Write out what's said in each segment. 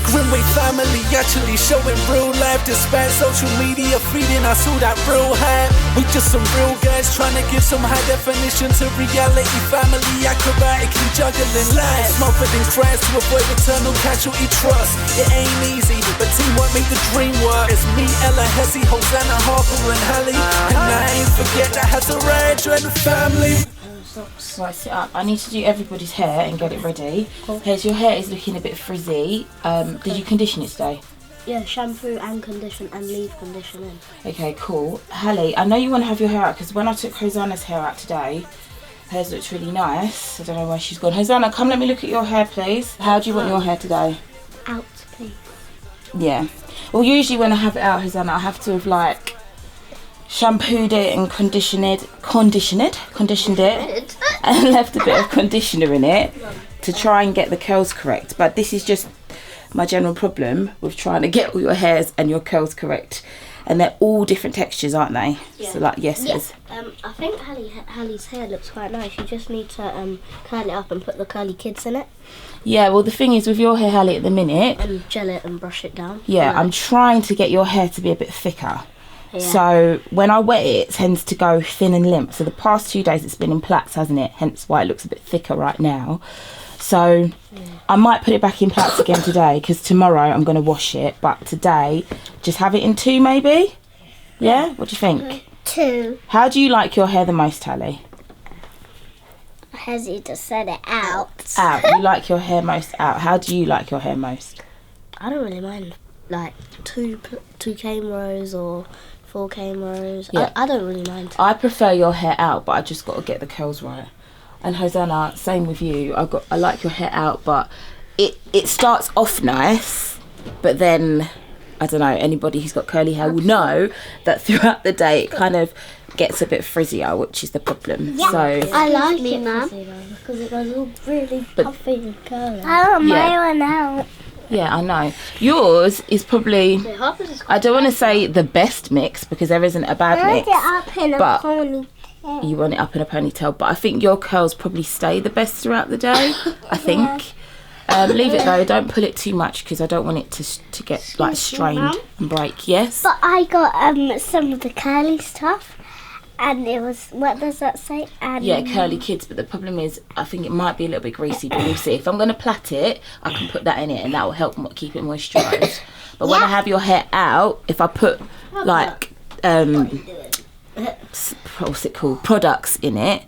Grimwade Family actually showing real life despite social media feeding us all that real hype. We just some real guys trying to give some high definition to reality. Family acrobatically juggling lives, smothered in cracks to avoid eternal casualty trust. It ain't easy, but teamwork make the dream work. It's me, Ella, Hesse, Hosanna, Harper and Halle, and I ain't forget that has a red family. Right, sit up. I need to do everybody's hair and get it ready. Cool. Here's your hair is looking a bit frizzy. Did you condition it today? Yeah, shampoo and condition and leave conditioning. Okay, cool. Halle, I know you want to have your hair out because when I took Hosanna's hair out today, hers looks really nice. I don't know where she's gone. Hosanna, come let me look at your hair, please. How do you want your hair today? Out, please. Yeah. Well, usually when I have it out, Hosanna, I have to have like shampooed it and conditioned it and left a bit of conditioner in it to try and get the curls correct. But this is just my general problem with trying to get all your hairs and your curls correct, and they're all different textures, aren't they? Yeah. So like yeses. Yeah. I think Hallie's hair looks quite nice. You just need to curl it up and put the curly kids in it. Yeah, well the thing is with your hair, Halle, at the minute, and gel it and brush it down. Yeah, I'm trying to get your hair to be a bit thicker. Yeah. So when I wet it, it tends to go thin and limp. So the past 2 days it's been in plaits, hasn't it? Hence why it looks a bit thicker right now. So I might put it back in plaits again today because tomorrow I'm going to wash it. But today, just have it in 2 maybe? Yeah? What do you think? 2. How do you like your hair the most, Halle? Hezzy just said it out. Out. You like your hair most out. How do you like your hair most? I don't really mind like 2 cane rows or 4 cane rows. Yeah. I don't really mind. I prefer your hair out, but I just got to get the curls right. And Hosanna, same with you. I like your hair out, but it starts off nice, but then I don't know. Anybody who's got curly hair will know that throughout the day it kind of gets a bit frizzier, which is the problem. Yeah. So I like it, Mum, because it goes all really puffy and curly. I want my one out. Yeah, I know. Yours is probably, I don't want to say the best mix because there isn't a bad mix. I want it up in a ponytail. You want it up in a ponytail, but I think your curls probably stay the best throughout the day, I think. Leave it though, don't pull it too much because I don't want it to get like strained and break. Yes? But I got some of the curly stuff. And it was, what does that say? Yeah, curly kids, but the problem is I think it might be a little bit greasy, but we'll see. If I'm going to plait it, I can put that in it and that will help keep it moisturised. But when I have your hair out, if I put like, what's it called, products in it,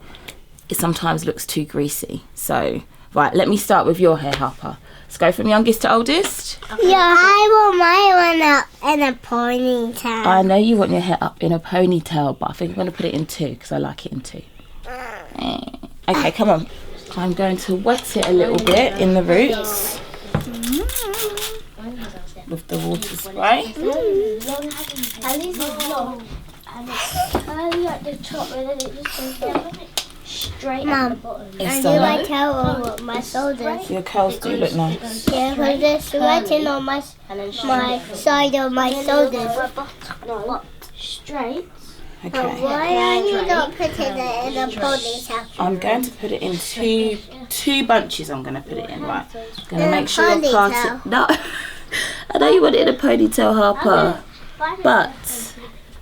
it sometimes looks too greasy. So, right, let me start with your hair, Harper. Let's go from youngest to oldest. Okay. Yeah, I want my one up in a ponytail. I know you want your hair up in a ponytail, but I think I'm going to put it in 2 because I like it in 2. Okay, come on. I'm going to wet it a little bit in the roots with the water spray. And it's curly at the top and then it just goes down straight at the bottom. And do I tell on my shoulders? Your curls do look nice. Yeah, because there's sweating on my side of my shoulders. No, straight. Okay. Why are you not putting it in a ponytail? I'm going to put it in two bunches. I'm going to put it in, right? I'm going to make sure I part it. No, I know you want it in a ponytail, Harper, but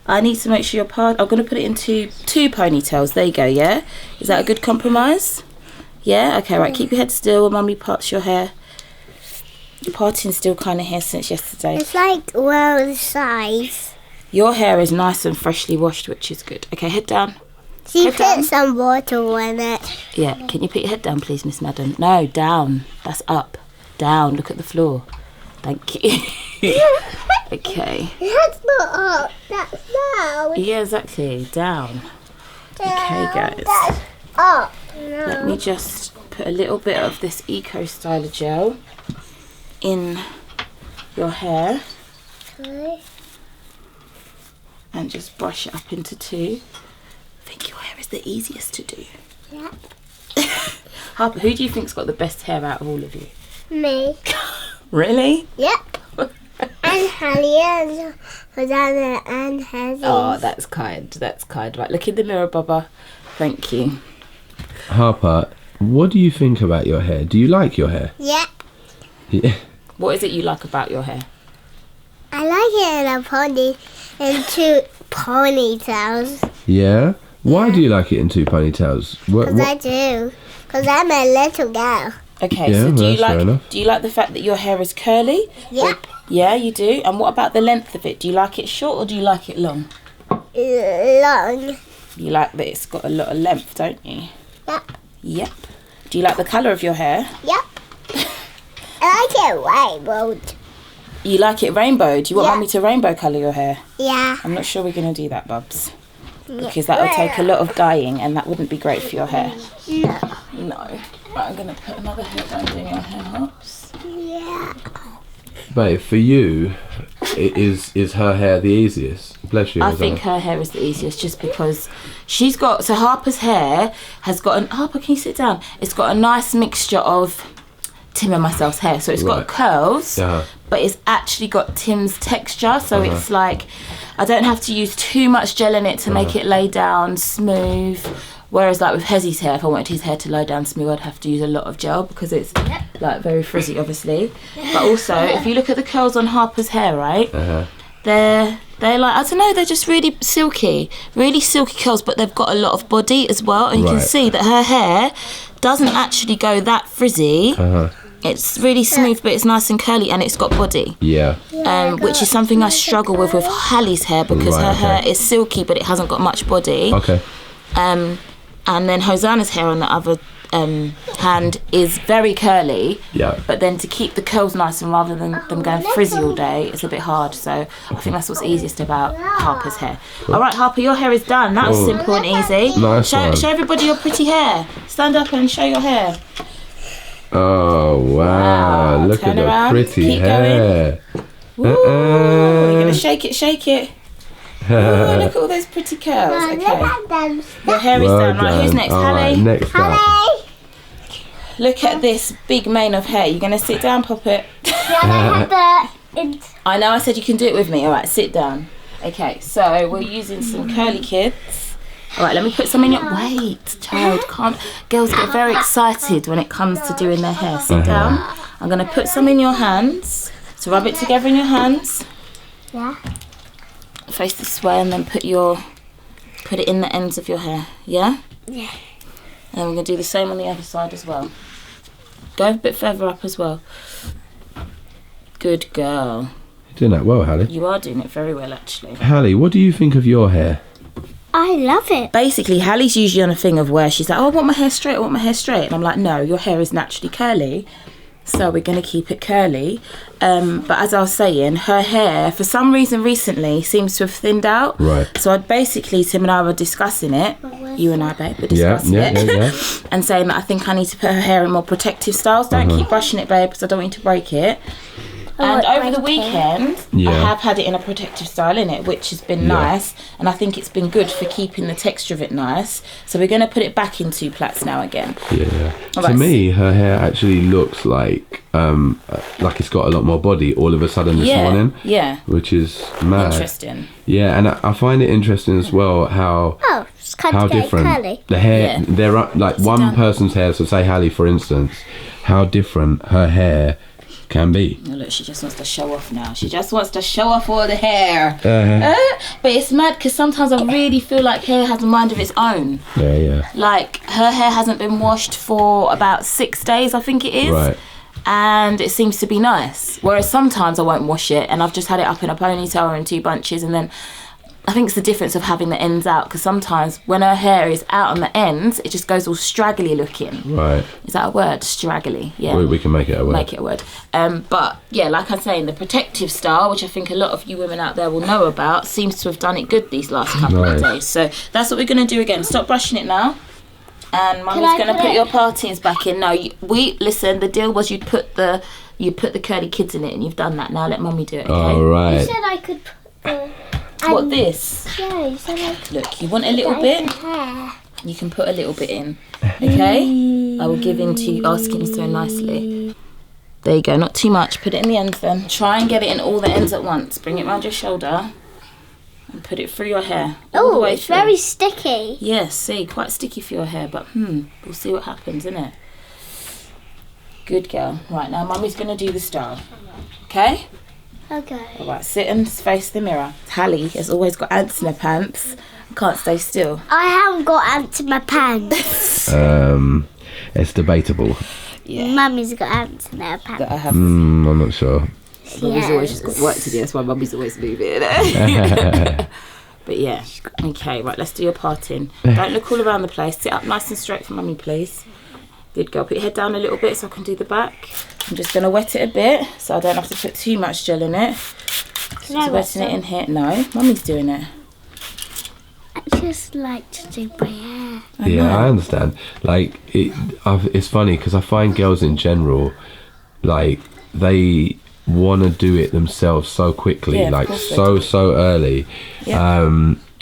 I need to make sure you're part. I'm going to put it in two ponytails. There you go. Yeah, is that a good compromise? Yeah. Okay. Right. Keep your head still. When Mummy parts your hair. You're parting still kind of hair since yesterday. It's like well size. Your hair is nice and freshly washed, which is good. Okay, head down. She put some water in it. Yeah. Can you put your head down, please, Miss Madden? No, down. That's up. Down. Look at the floor. Thank you. Okay. That's not up. That's down. Yeah, exactly. Down. Okay, guys. That's up. No. Let me just put a little bit of this Eco Styler gel in your hair. Okay. And just brush it up into 2. I think your hair is the easiest to do. Yeah. Harper, who do you think's got the best hair out of all of you? Me. Really? Yep. And Halle and Hosanna and Hezzy. Oh, that's kind. That's kind. Right, look in the mirror, Bubba. Thank you. Harper, what do you think about your hair? Do you like your hair? Yeah. Yeah. What is it you like about your hair? I like it in a pony, in 2 ponytails. Yeah? Why do you like it in 2 ponytails? Because I do. Because I'm a little girl. Okay, Yeah, so that's fair enough. do you like the fact that your hair is curly? Yep. Yeah, you do. And what about the length of it? Do you like it short or do you like it long? Long. You like that it's got a lot of length, don't you? Yep. Yep. Do you like the colour of your hair? Yep. I like it rainbowed. You like it rainbow? Do you want Yeah. Mummy to rainbow colour your hair? Yeah. I'm not sure we're going to do that, Bubs. Because that would take a lot of dyeing and that wouldn't be great for your hair. No. No. Right, I'm going to put another hair down doing your hair hops. Yeah. Babe, for you, is her hair the easiest? Bless you. I think her hair is the easiest just because she's got... So Harper's hair has got... Harper, can you sit down? It's got a nice mixture of Tim and myself's hair. So it's got curls, but it's actually got Tim's texture. So it's like... I don't have to use too much gel in it to make it lay down smooth. Whereas like with Hezzy's hair, if I wanted his hair to lay down smooth, I'd have to use a lot of gel because it's like very frizzy, obviously. But also, if you look at the curls on Harper's hair, right? They're like, I don't know, they're just really silky curls, but they've got a lot of body as well. And you can see that her hair doesn't actually go that frizzy. It's really smooth, but it's nice and curly, and it's got body. Yeah. Which is something I struggle with Hallie's hair because her hair is silky, but it hasn't got much body. Okay. And then Hosanna's hair on the other hand is very curly. Yeah. But then to keep the curls nice and rather than them going frizzy all day, it's a bit hard. So I think that's what's easiest about Harper's hair. All right, Harper, your hair is done. That was simple and easy. Nice one. Show everybody your pretty hair. Stand up and show your hair. Oh, wow. Look Turn at around. the pretty Keep hair. Ooh, you're going to shake it. Ooh, look at all those pretty curls. Okay. Your hair is done. Right, who's next? All Halle? right, next up. Look at this big mane of hair. You're going to sit down, Poppet? I I know I said you can do it with me. All right, sit down. Okay, so we're using some curly kids. All right, let me put some in your... Wait, child, can't... Girls get very excited when it comes to doing their hair. Sit down. I'm going to put some in your hands. So rub it together in your hands. Yeah. Face this way and then put it in the ends of your hair. Yeah? Yeah. And then we're going to do the same on the other side as well. Go a bit further up as well. Good girl. You're doing that well, Halle. You are doing it very well, actually. Halle, what do you think of your hair? I love it. Basically, Hallie's usually on a thing of where she's like, oh, I want my hair straight, And I'm like, no, your hair is naturally curly. So we're going to keep it curly. But as I was saying, her hair, for some reason recently, seems to have thinned out. Right. So I'd basically, Tim and I were discussing it. You and I, babe, were discussing it. Yeah. And saying that I think I need to put her hair in more protective styles. Don't keep brushing it, babe, because I don't want you to break it. And over the weekend, I have had it in a protective style in it, which has been nice. And I think it's been good for keeping the texture of it nice. So we're going to put it back in 2 plaits now again. Yeah. All To right, me, her hair actually looks like it's got a lot more body all of a sudden this morning. Yeah. Which is mad. Interesting. Yeah, and I find it interesting as well how It's kind how of different curly. the hair. Yeah. There are like one person's hair. So say Halle, for instance, how different her hair can be. Oh, look, she just wants to show off now. She just wants to show off all the hair. But it's mad because sometimes I really feel like hair has a mind of its own. Yeah. Like her hair hasn't been washed for about 6 days, I think it is. Right. And it seems to be nice. Whereas sometimes I won't wash it and I've just had it up in a ponytail or in 2 bunches, and then I think it's the difference of having the ends out, because sometimes when her hair is out on the ends, it just goes all straggly looking. Right. Is that a word? Straggly. Yeah. We can make it a word. Make it a word. But yeah, like I'm saying, the protective style, which I think a lot of you women out there will know about, seems to have done it good these last couple of days. So that's what we're going to do again. Stop brushing it now. And Mummy's going to put your partings back in. No, listen, the deal was you'd put the curly kids in it, and you've done that. Now let Mummy do it, okay? All right. You said I could put What, this? Yeah, you said I could Look, you want a little bit? hair. You can put a little bit in, okay? I will give in to you asking so nicely. There you go, not too much. Put it in the ends then. Try and get it in all the ends at once. Bring it round your shoulder and put it through your hair. All the Oh, way it's through. very sticky. Yes, see, quite sticky for your hair, but we'll see what happens, innit? Good girl. Right, now Mummy's going to do the style. Okay? Okay. Alright, sit and face the mirror. Halle has always got ants in her pants. Can't stay still. I haven't got ants in my pants. It's debatable. Yeah. Mummy's got ants in her pants. That I have. I'm not sure. Mummy's always just got work to do. That's why Mummy's always moving. But yeah. Okay, right, let's do your parting. Don't look all around the place. Sit up nice and straight for Mummy, please. Good girl. Put your head down a little bit so I can do the back. I'm just going to wet it a bit so I don't have to put too much gel in it. Just wetting it in here. No, Mummy's doing it. I just like to do my hair. I understand. Like, it's funny because I find girls in general, like, they want to do it themselves so quickly, like so early.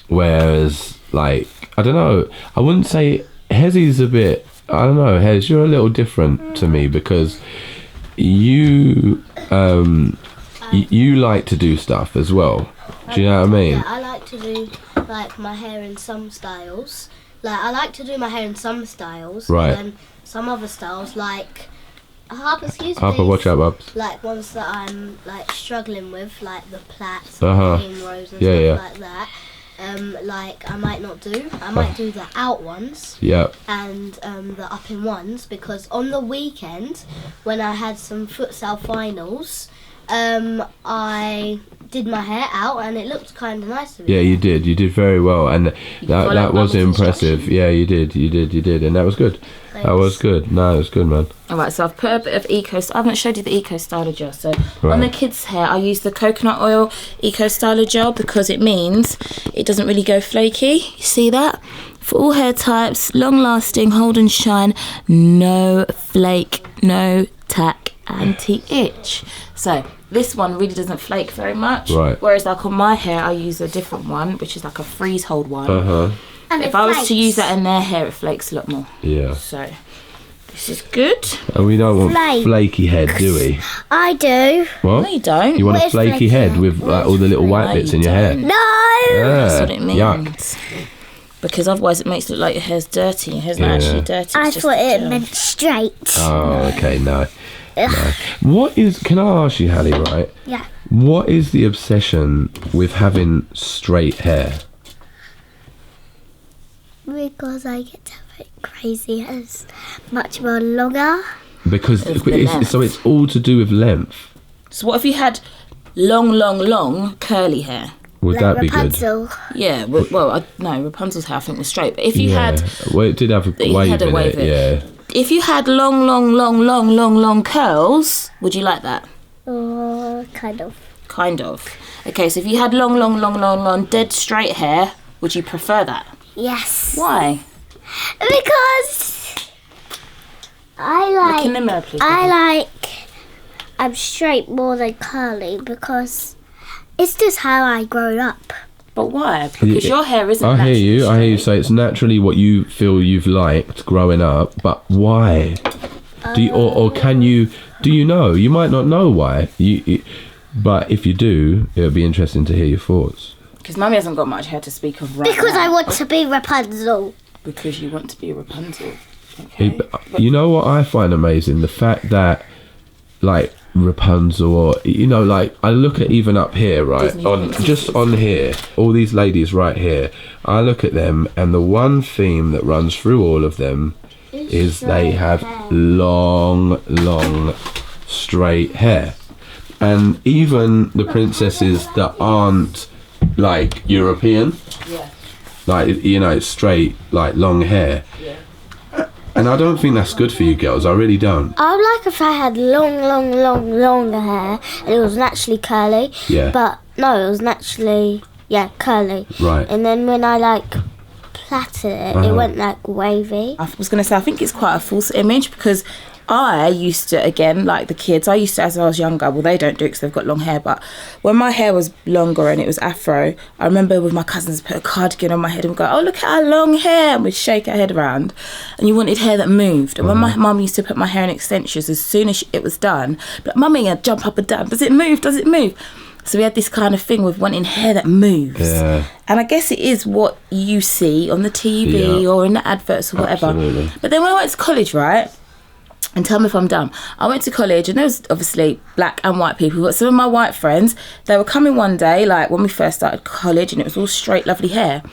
Whereas, like, I don't know, I wouldn't say Hezzy's a bit, I don't know, Hez, you're a little different to me because you you like to do stuff as well. Do you know what I mean? Yeah, I like to do like my hair in some styles. Like I like to do my hair in some styles, right? And then some other styles, like Harper, Harper, watch out, Bubs. Like ones that I'm like struggling with, like the plaits, and rows and stuff like that. Like I might not do. I might do the out ones. And the up in ones because on the weekend when I had some futsal finals, I did my hair out and it looked kind of nice to me. Yeah, you did very well, and that was impressive. Yeah, you did, and that was good. Thanks. That was good. No, it was good, man. Alright, so I've put a bit of Eco. I haven't showed you the Eco Styler gel. So on the kids' hair, I use the coconut oil Eco Styler gel because it means it doesn't really go flaky. You see that? For all hair types, long lasting, hold and shine, no flake, no tack, anti-itch. So this one really doesn't flake very much. Right. Whereas like on my hair, I use a different one, which is like a freeze hold one. And if I was to use that in their hair, it flakes a lot more. Yeah. So this is good. And we don't want flaky head, do we? I do. What? No, you don't. You want a flaky head with like, all the little white bits in your hair? No. That's what it means. Yuck. Because otherwise it makes it look like your hair's dirty. Your hair's not actually dirty. I thought it meant straight. Oh, okay, no. What is? Can I ask you, Halle? Right? Yeah. What is the obsession with having straight hair? Because I get to have it crazy as much more longer. Because it's all to do with length. So what if you had long curly hair? Would like that be Rapunzel. good? Yeah. Well, no, Rapunzel's hair I think was straight. But if you had, well, it did have a wave in it. Yeah. If you had long curls, would you like that? Kind of. Kind of. Okay, so if you had long, dead straight hair, would you prefer that? Yes. Why? Because I like. Look in the mirror, please. I'm straight more than curly because it's just how I grown up. But why? Because your hair isn't. I hear you. So it's naturally what you feel you've liked growing up. But why? Do you, or can you? Do you know? You might not know why. But if you do, it would be interesting to hear your thoughts. Because Mummy hasn't got much hair to speak of right Because now. I want to be Rapunzel. Because you want to be Rapunzel. Okay. You know what I find amazing? The fact that, like, Rapunzel or, you know, like, I look at even up here, right? Just on here, all these ladies right here, I look at them and the one theme that runs through all of them is they have long, straight hair. And even the princesses that aren't like European, like, you know, straight, like long hair. And I don't think that's good for you girls. I really don't. I would like if I had long hair and it was naturally curly. Yeah. But no, it was naturally curly. Right. And then when I like plaited it, it went like wavy. I was going to say, I think it's quite a false image because I used to, again, like the kids, I used to, as I was younger, well, they don't do it because they've got long hair, but when my hair was longer and it was afro, I remember with my cousins put a cardigan on my head and go, oh, look at our long hair, and we'd shake our head around, and you wanted hair that moved. And when my mum used to put my hair in extensions, as soon as it was done, but Mummy, I'd jump up and down, does it move? So we had this kind of thing with wanting hair that moves. Yeah. And I guess it is what you see on the TV or in the adverts or whatever. Absolutely. But then when I went to college, right, and tell me if I'm dumb. I went to college and there was obviously black and white people, but some of my white friends, they were coming one day, like when we first started college, and it was all straight, lovely hair.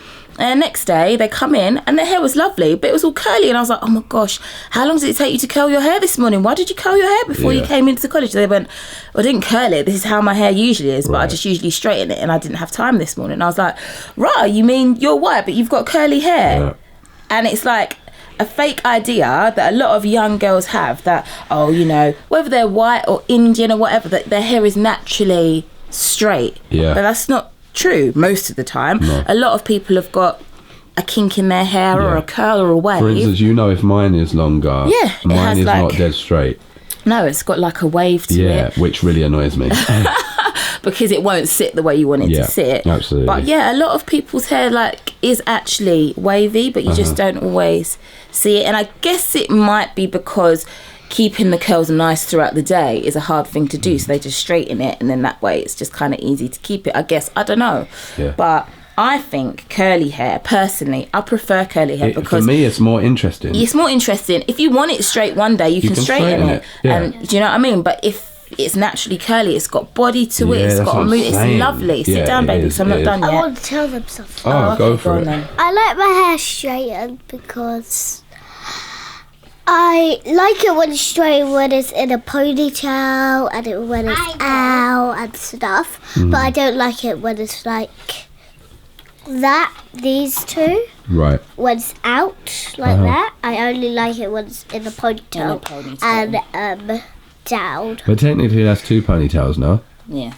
And the next day they come in and their hair was lovely, but it was all curly, and I was like, oh my gosh, how long did it take you to curl your hair this morning? Why did you curl your hair before you came into college? They went, well, I didn't curl it, this is how my hair usually is, but I just usually straighten it, and I didn't have time this morning. And I was like, right, you mean you're white but you've got curly hair? And it's like a fake idea that a lot of young girls have, that, oh, you know, whether they're white or Indian or whatever, that their hair is naturally straight. But that's not true most of the time. A lot of people have got a kink in their hair or a curl or a wave. For instance, you know, if mine is longer, mine is like, not dead straight. No, it's got like a wave to it. Which really annoys me. Because it won't sit the way you want it to sit. Absolutely. But yeah, a lot of people's hair like is actually wavy, but you just don't always see it. And I guess it might be because keeping the curls nice throughout the day is a hard thing to do, so they just straighten it, and then that way it's just kind of easy to keep it, I guess. I don't know. But I think curly hair, personally, I prefer curly hair because... For me, it's more interesting. It's more interesting. If you want it straight one day, you can straighten it. And do you know what I mean? But if it's naturally curly, it's got body to it, it's got a mood, it's lovely. Sit down, baby, because I'm not done yet. I want to tell them something. Go for it. Then. I like my hair straightened because I like it when it's straight, when it's in a ponytail, and when it's out and stuff. But I don't like it when it's like that, these two. Right. When it's out like that. I only like it when it's in a ponytail. And down. But technically that's 2 ponytails now. Yeah.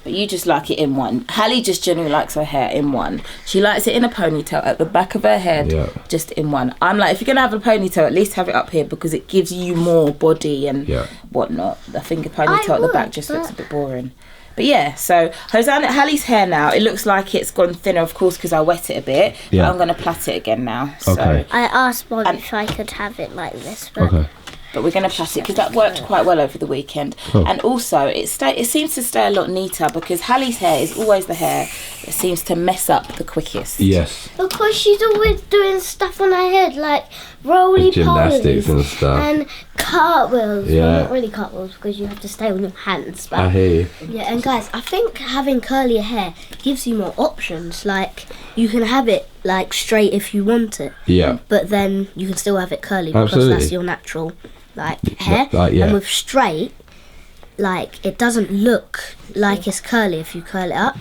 But you just like it in one. Hallie just generally likes her hair in one. She likes it in a ponytail at the back of her head, just in one. I'm like, if you're going to have a ponytail, at least have it up here because it gives you more body and whatnot. I think a ponytail at the back just looks a bit boring. But yeah, so Hallie's hair now, it looks like it's gone thinner, of course, because I wet it a bit. But I'm going to plait it again now. So. Okay. I asked Mom if I could have it like this. But But we're going to plait it because that worked quite well over the weekend. And also, it seems to stay a lot neater because Hallie's hair is always the hair that seems to mess up the quickest. Yes. Because she's always doing stuff on her head, like roly-polies gymnastics and stuff. And cartwheels. Yeah. Well, not really cartwheels because you have to stay on your hands. But I hear you. Yeah, and guys, I think having curly hair gives you more options. Like, you can have it like straight if you want it. Yeah. But then you can still have it curly because that's your natural hair. And with straight, like, it doesn't look like it's curly if you curl it up.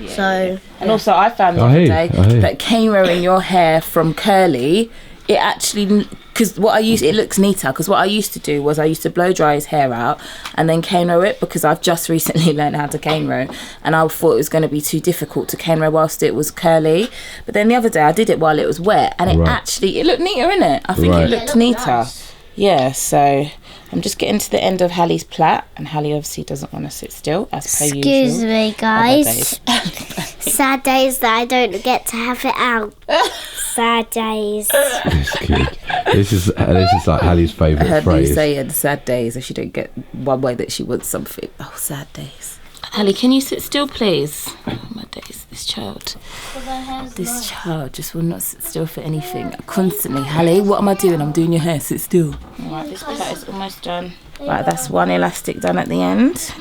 So and also I found the other day that cane-rowing your hair from curly, it actually, because it looks neater, because what I used to do was I used to blow dry his hair out and then cane row it, because I've just recently learned how to cane row and I thought it was going to be too difficult to cane row whilst it was curly. But then the other day I did it while it was wet and it looked neater, innit? I think it looked neater. Nice. Yeah, so I'm just getting to the end of Hallie's plait, and Hallie obviously doesn't want to sit still, as per usual. Excuse me, guys. Sad days that I don't get to have it out. Sad days. That's cute. This is like Hallie's favourite phrase. I heard you saying sad days if she don't get one way that she wants something. Oh, sad days. Hallie, can you sit still, please? Oh, my days, this child just will not sit still for anything. Constantly, Hallie, what am I doing? I'm doing your hair, sit still. Alright, this plait is almost done. Right, that's one elastic done at the end.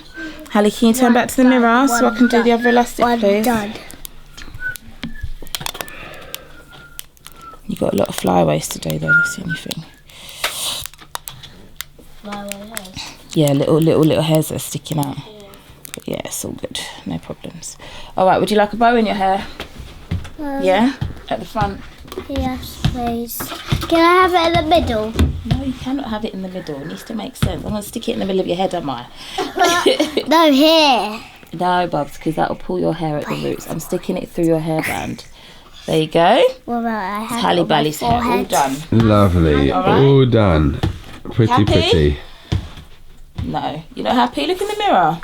Hallie, can you turn back to the mirror so I can do the other elastic, please? Done. You got a lot of flyaways today, though. That's the only thing. Flyaway hairs? Yeah, little hairs that are sticking out. But yeah, it's all good. No problems. All right, would you like a bow in your hair? Yeah? At the front? Yes, please. Can I have it in the middle? No, you cannot have it in the middle. It needs to make sense. I'm going to stick it in the middle of your head, am I? No, here. No, Bubs, because that will pull your hair at the roots. I'm sticking it through your hairband. There you go. What about I have Halle Bally's hair, all done. Lovely, all done. Pretty. No, you're not happy? Look in the mirror.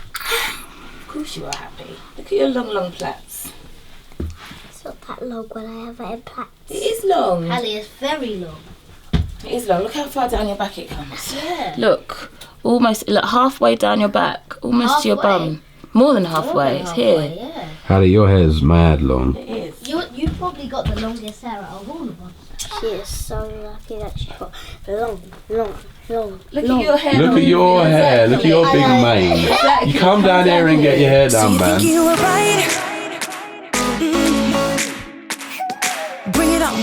Of course you are happy. Look at your long plaits. It's not that long when I have it in plaits. It is long. Hallie is very long. It is long. Look how far down your back it comes. Yeah. Look, halfway down your back, almost to your bum. More than halfway. It's here. Yeah. Hallie, your hair's mad long. It is. You've probably got the longest hair out of all of us. She is so lucky that she's got long long. Look at your hair. Look at your hair. Look at your big mane. Exactly. You come down here and get your hair done, man. You were right.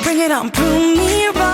Bring it on, prove me right.